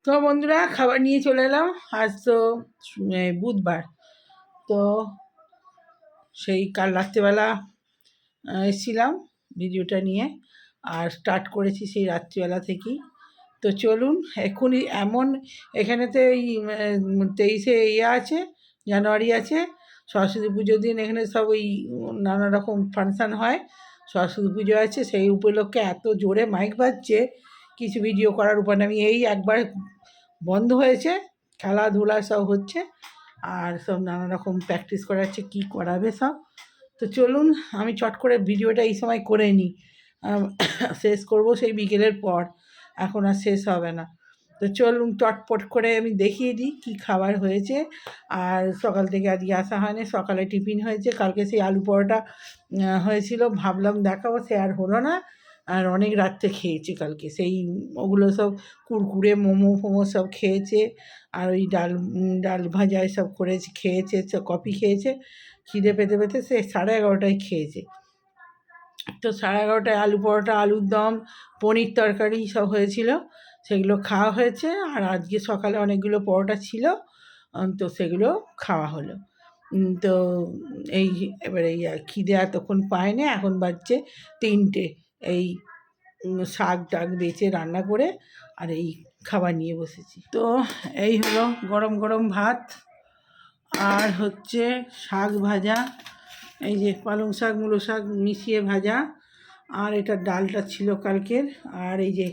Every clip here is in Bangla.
তো বন্ধুরা খাবার নিয়ে চলে এলাম। আজ তো বুধবার। তো সেই কাল রাত্রিবেলা এসেছিলাম ভিডিওটা নিয়ে, আর স্টার্ট করেছি সেই রাত্রিবেলা থেকেই। তো চলুন এক্ষুনি এমন এখানেতে এই 23শে আছে, জানুয়ারি আছে, সরস্বতী পুজোর দিন এখানে সব ওই নানা রকম ফাংশান হয়। সরস্বতী পুজো আছে, সেই উপলক্ষে এত জোরে মাইক বাজছে, কিছু ভিডিও করার উপর আমি এই একবার বন্ধ হয়েছে, খেলাধুলা সব হচ্ছে আর সব নানা রকম প্র্যাকটিস করাচ্ছে, কী করাবে সব। তো চলুন আমি চট করে ভিডিওটা এই সময় করে নিই, শেষ করব সেই বিকেলের পর, এখন আর শেষ হবে না। তো চলুন চটপট করে আমি দেখিয়ে দিই কী খাবার হয়েছে। আর সকাল থেকে আজকে আসা হয়নি, সকালে টিফিন হয়েছে, কালকে সেই আলু পরোটা হয়েছিল, ভাবলাম দেখাবো, সে আর হলো না। আর অনেক রাত্রে খেয়েছি কালকে, সেই ওগুলো সব কুরকুরে মোমো ফোমো সব খেয়েছে, আর ওই ডাল ভাজা সব করেছে, খেয়েছে, কফি খেয়েছে, খিদে পেতে পেতে সে 11:30টায় খেয়েছে। তো 11:30টায় আলু পরোটা, আলুর দম, পনির তরকারি সব হয়েছিল, সেগুলো খাওয়া হয়েছে। আর আজকে সকালে অনেকগুলো পরোটা ছিল, তো সেগুলো খাওয়া হলো। তো এই এবারে এই খিদে এতক্ষণ পায়নি, এখন বাজছে 3টে। এই শাক টাক বেছে রান্না করে আর এই খাবার নিয়ে বসেছি। তো এই হলো গরম গরম ভাত, আর হচ্ছে শাক ভাজা, এই যে পালং শাক মূলো শাক মিশিয়ে ভাজা, আর এটা ডালটা ছিল কালকের, আর এই যে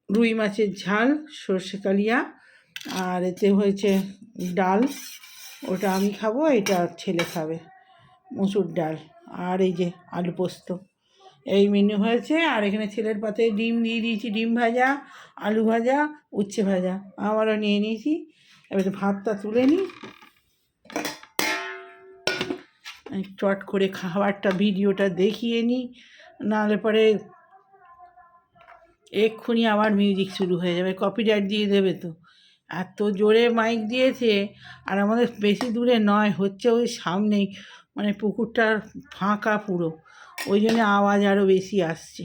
রুই মাছের ঝাল সর্ষে কালিয়া, আর এতে হয়েছে ডাল, ওটা আমি খাবো, এটা ছেলে খাবে, মসুর ডাল, আর এই যে আলু পোস্ত, এই মেনু হয়েছে। আর এখানে ছেলের পাতে ডিম দিয়ে দিয়েছি, ডিম ভাজা, আলু ভাজা, উচ্ছে ভাজা, আমারও নিয়ে নিয়েছি। এবারে ভাতটা তুলে নিই, চট করে খাবারটা ভিডিওটা দেখিয়ে নিই, নাহলে পরে এক্ষুনি আবার মিউজিক শুরু হয়ে যাবে, কপিরাইট দিয়ে দেবে। তো এত জোরে মাইক দিয়েছে, আর আমাদের বেশি দূরে নয়, হচ্ছে ওই সামনেই, মানে পুকুরটা ফাঁকা পুরো, ওই জন্য আওয়াজ আরও বেশি আসছে।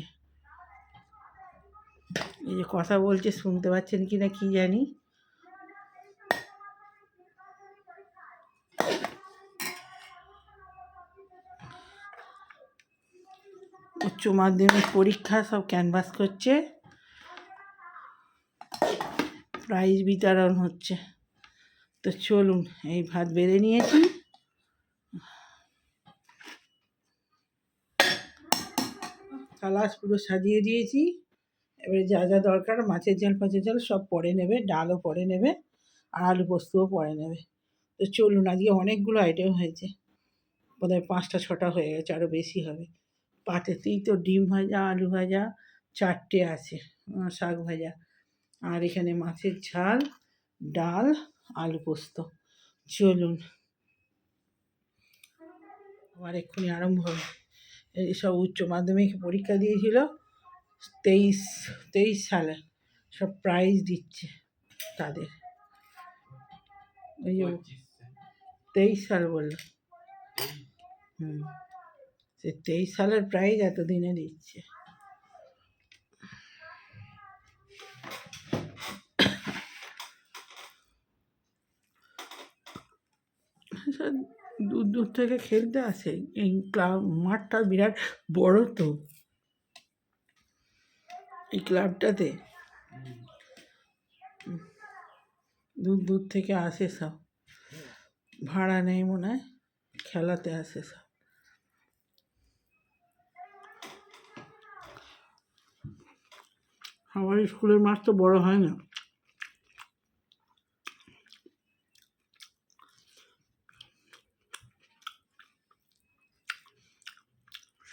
এই যে কথা বলছে, শুনতে পাচ্ছেন কি না কী জানি। উচ্চ মাধ্যমিক পরীক্ষা সব ক্যানভাস করছে, প্রাইজ বিতরণ হচ্ছে। তো চলুন এই ভাত বেড়ে নিয়েছি, থালা পুরো সাজিয়ে দিয়েছি। এবারে যা যা দরকার, মাছের ঝাল ফাছের ঝাল সব পরে নেবে, ডালও পরে নেবে, আর আলু পোস্তও পরে নেবে। তো চলুন, আজকে অনেকগুলো আইটেম হয়েছে, বোধহয় 5টা 6টা হয়ে গেছে, আরও বেশি হবে। পাতেতেই তো ডিম ভাজা, আলু ভাজা, 4টে আছে, শাক ভাজা, আর এখানে মাছের ঝাল, ডাল, আলু পোস্ত। চলুন আবার এক্ষুনি আরম্ভ হবে। এইসব উচ্চ মাধ্যমিক পরীক্ষা দিয়েছিল 23 সালে, সব প্রাইজ দিচ্ছে তাদের। ওই যে 23 সাল বললো, সে 23 সালের প্রাইজ এতদিনে দিচ্ছে। দূর দূর থেকে খেলতে আসে, এই ক্লাব মাঠটা বিরাট বড়, তো এই ক্লাবটাতে দূর দূর থেকে আসে সব, ভাড়া নেই মনে হয়, খেলাতে আসে সব। আমার স্কুলের মাঠ তো বড় হয় না।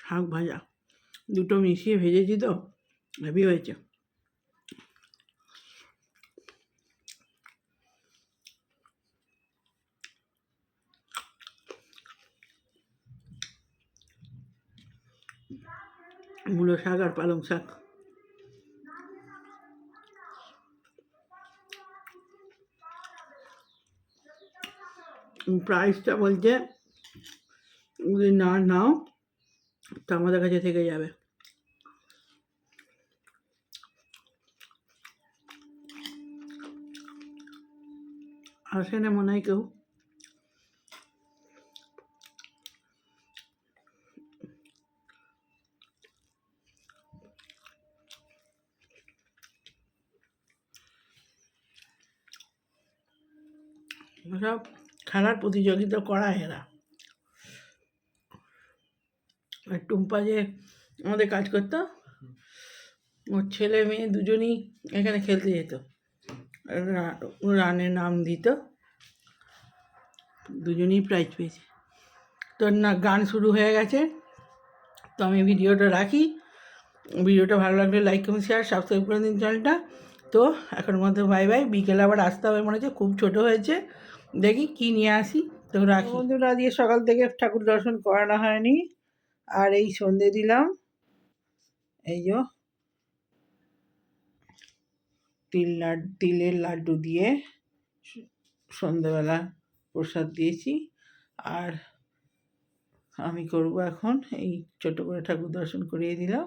শাক ভাজা দুটো মিশিয়ে ভেজেছি, তো হেভি হয়েছে। মূলো শাক আর পালং শাক। প্রাইসটা বলছে যদি না নাও তো আমাদের কাছে থেকে যাবে। আসে না মনে হয় কেউ। সব খেলার প্রতিযোগিতা করায় এরা। আর টুম্পা যে আমাদের কাজ করতো, ওর ছেলে মেয়ে দুজনই এখানে খেলতে যেত, রানের নাম দিত, দুজনেই প্রাইজ পেয়েছে। তো না, গান শুরু হয়ে গেছে, তো আমি ভিডিওটা রাখি। ভিডিওটা ভালো লাগলে লাইক কমেন্ট শেয়ার সাবস্ক্রাইব করে দিন চ্যানেলটা। তো এখন মতো বাই বাই। বিকেলে আবার আসতে হবে মনে হচ্ছে, খুব ছোট হয়েছে, দেখি কি নিয়ে আসি। তো রাখি বন্ধুরা, দিয়ে সকাল থেকে ঠাকুর দর্শন করানো হয়নি, আর এই সন্ধে দিলাম। এই যে তিলের লাড্ডু দিয়ে সন্ধেবেলা প্রসাদ দিয়েছি। আর আমি করব এখন, এই ছোট করে ঠাকুর দর্শন করিয়ে দিলাম।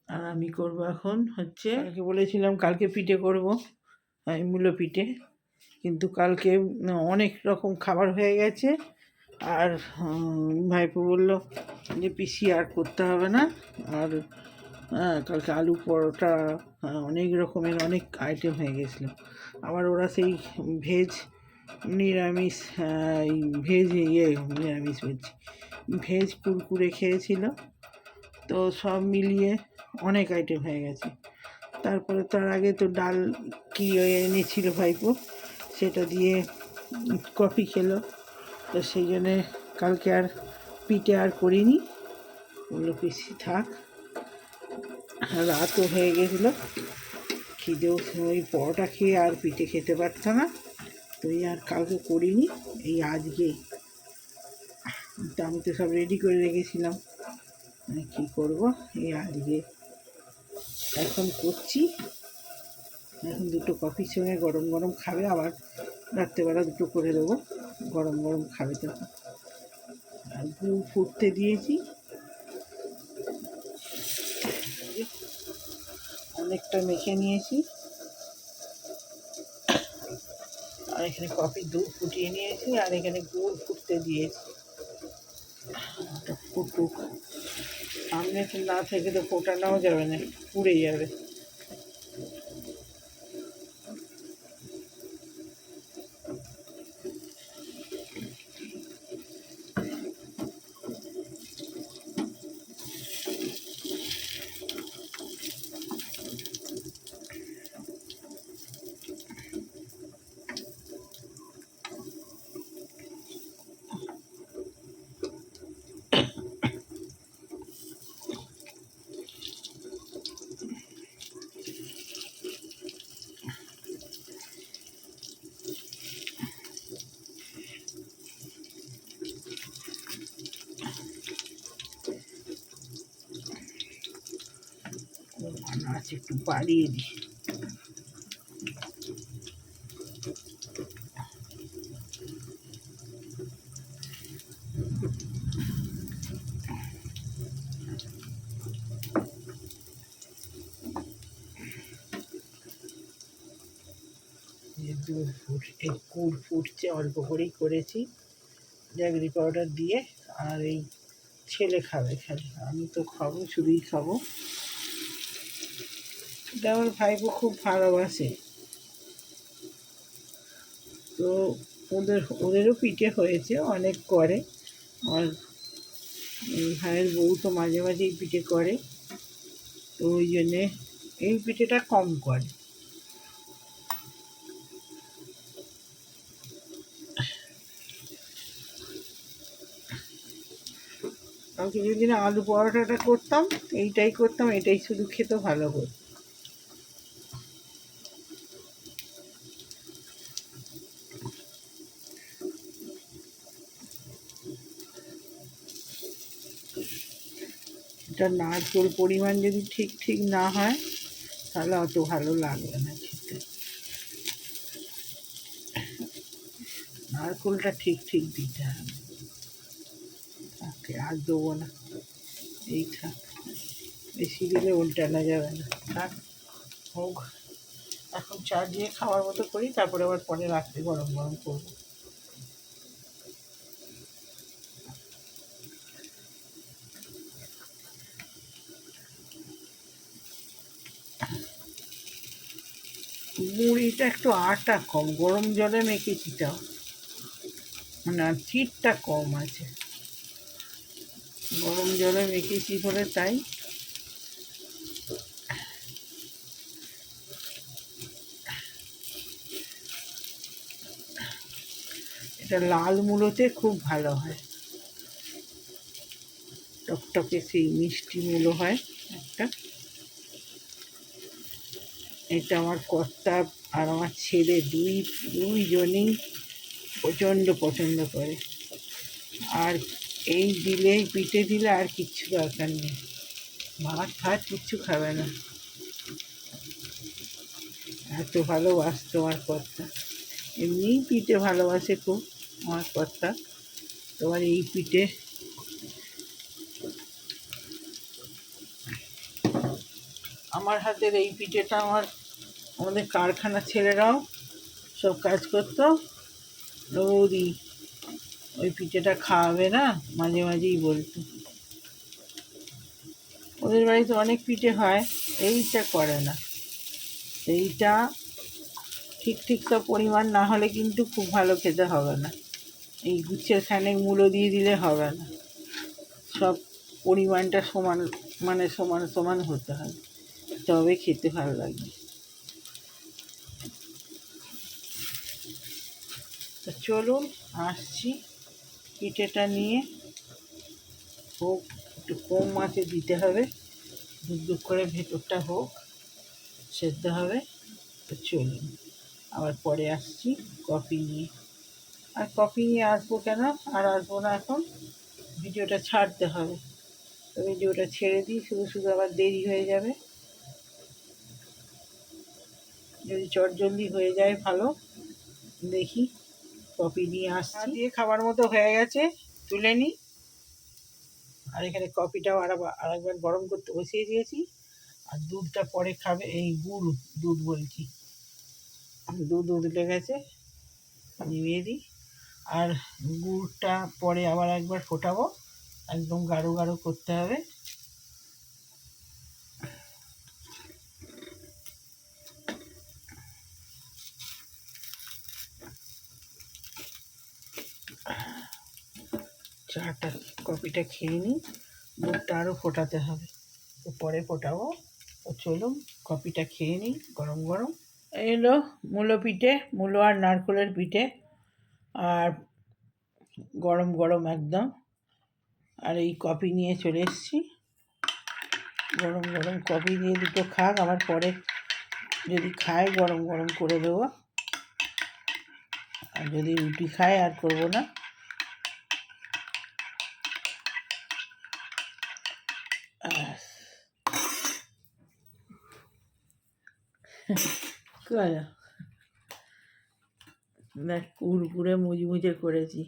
আর আমি করব এখন হচ্ছে, কালকে বলেছিলাম কালকে পিঠে করব, মূলো পিঠে, কিন্তু কালকে অনেক রকম খাবার হয়ে গেছে। আর ভাইপো বলল যে পিসি আর করতে হবে না। আর কালকে আলু পরোটা, অনেক রকমের অনেক আইটেম হয়ে গেছিলো। আবার ওরা সেই ভেজ নিরামিষ, ভেজ নিরামিষ বলছি, ভেজ কুরকুরে খেয়েছিল। তো সব মিলিয়ে অনেক আইটেম হয়ে গেছে। তারপরে তার আগে তো ডাল কি এনেছিল ভাইপো, সেটা দিয়ে কফি খেলো। তো সেই জন্যে কালকে আর পিঠে আর করিনি, বললো পিসি থাক। রাতও হয়ে গেছিলো, খিদেও ওই পরোটা খেয়ে আর পিঠে খেতে পারতো না, তো এই আর কালকে করিনি, এই আজকেই। তো আমি তো সব রেডি করে রেখেছিলাম, কী করব, এই আজকে এখন করছি। এখন দুটো কফির সঙ্গে গরম গরম খাবে, আবার রাত্রেবেলা দুটো করে দেবো, গরম গরম খাবে তখন। আর গুড় ফুটতে দিয়েছি, অনেকটা মেখে নিয়েছি। আর এখানে কফির দুধ ফুটিয়ে নিয়েছি, আর এখানে গুড় ফুটতে দিয়েছি। ফুটুক, সামনে না থেকে তো ফোটানোও যাবে না, পুড়ে যাবে। আচ্ছা, একটু বাড়িয়ে দিই। গুড় ফুটছে, অল্প করেই করেছি, জ্যাগরি পাউডার দিয়ে। আর এই ছেলে খাবে খালি, আমি তো খাবো, শুধুই খাবো। এটা আমার ভাইপো খুব ভালোবাসে। তো ওদেরও পিঠে হয়েছে, অনেক করে। আর ভাইয়ের বউ তো মাঝে মাঝেই পিঠে করে, তো ওই জন্যে এই পিঠেটা কম করে। কালকে যেদিন আলু পরোটাটা করতাম, এইটাই করতাম, এটাই শুধু খেতে ভালো করে। এটা নারকেল পরিমাণ যদি ঠিক ঠিক না হয়, তাহলে অত ভালো লাগবে না খেতে। নারকেলটা ঠিক ঠিক দিতে হবে। আর দেবো না, এই থাক, বেশি দিলে উল্টানো যাবে না, থাক হোক। এখন চা দিয়ে খাওয়ার মতো করি, তারপরে আবার পরে রাত্রে গরম গরম করবো। মুড়িটা একটু আটা কম, গরম জলে মেখেছি, তাও মানে চিটটা কম আছে, গরম জলে মেখেছি বলে তাই। এটা লাল মূলোতে খুব ভালো হয়, টকটকে সেই মিষ্টি মূলো হয় একটা। এটা আমার কর্তা আর আমার ছেলে দুইজনেই প্রচণ্ড পছন্দ করে। আর এই দিলে, পিঠে দিলে আর কিচ্ছু দরকার নেই, ভাত ফাত কিচ্ছু খাবে না, এত ভালোবাসতো আমার কর্তা। এমনিই পিঠে ভালোবাসে খুব আমার কর্তা। তোমার এই পিঠে, আমার হাতের এই পিঠেটা আমাদের কারখানার ছেলেরাও সব কাজ করতো, বৌদি ওই পিঠেটা খাওয়াবে না, মাঝে মাঝেই বলতো। ওদের বাড়িতে অনেক পিঠে হয়, এইটা করে না। এইটা ঠিক ঠিক সব পরিমাণ না হলে কিন্তু খুব ভালো খেতে হবে না, এই গুচ্ছের খানেক মূলো দিয়ে দিলে হবে না, সব পরিমাণটা সমান, মানে সমান সমান হতে হবে, তবে খেতে ভালো লাগবে। তো চলুন আসছি, পিঠেটা নিয়ে হোক, একটু কম মাছে দিতে হবে, দুধ করে ভেতরটা হোক, সেদ্ধ হবে। তো চলুন আবার পরে আসছি কফি নিয়ে। আর কফি নিয়ে আসবো কেন, আর আসবো না এখন, ভিডিওটা ছাড়তে হবে। তো ভিডিওটা ছেড়ে দিই, শুধু শুধু আবার দেরি হয়ে যাবে। যদি চটজলদি হয়ে যায় ভালো। দেখি কফি নিয়ে আসছি, দিয়ে খাবার মতো হয়ে গেছে, তুলে নিই। আর এখানে কফিটাও আরেকবার গরম করতে বসিয়ে দিয়েছি। আর দুধটা পরে খাবে, এই দুধ বলছি, দুধ উতলে গেছে, নিভিয়ে দিই। আর গুড়টা পরে আবার একবার ফোটাবো, একদম গাঢ় গাঢ় করতে হবে। চাটা, কফিটা খেয়ে নিই, দুধটা আরও ফোটাতে হবে, তো পরে ফোটাবো। তো চলুন কফিটা খেয়ে নিই গরম গরম। এলো মূলো পিঠে, মূলো আর নারকেলের পিঠে, আর গরম গরম একদম। আর এই কফি নিয়ে চলে এসেছি, গরম গরম কফি দিয়ে দুটো খাক, আবার পরে যদি খায় গরম গরম করে দেবো, আর যদি রুটি খায় আর করবো না। দেখ কুরকুরে মুচমুচে করেছি।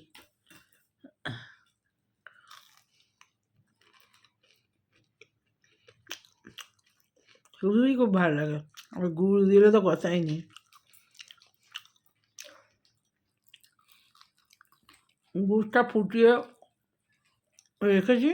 শুধুই খুব ভালো লাগে, আর গুড় দিলে তো কথাই নেই। গুড়টা ফুটিয়ে রেখেছি,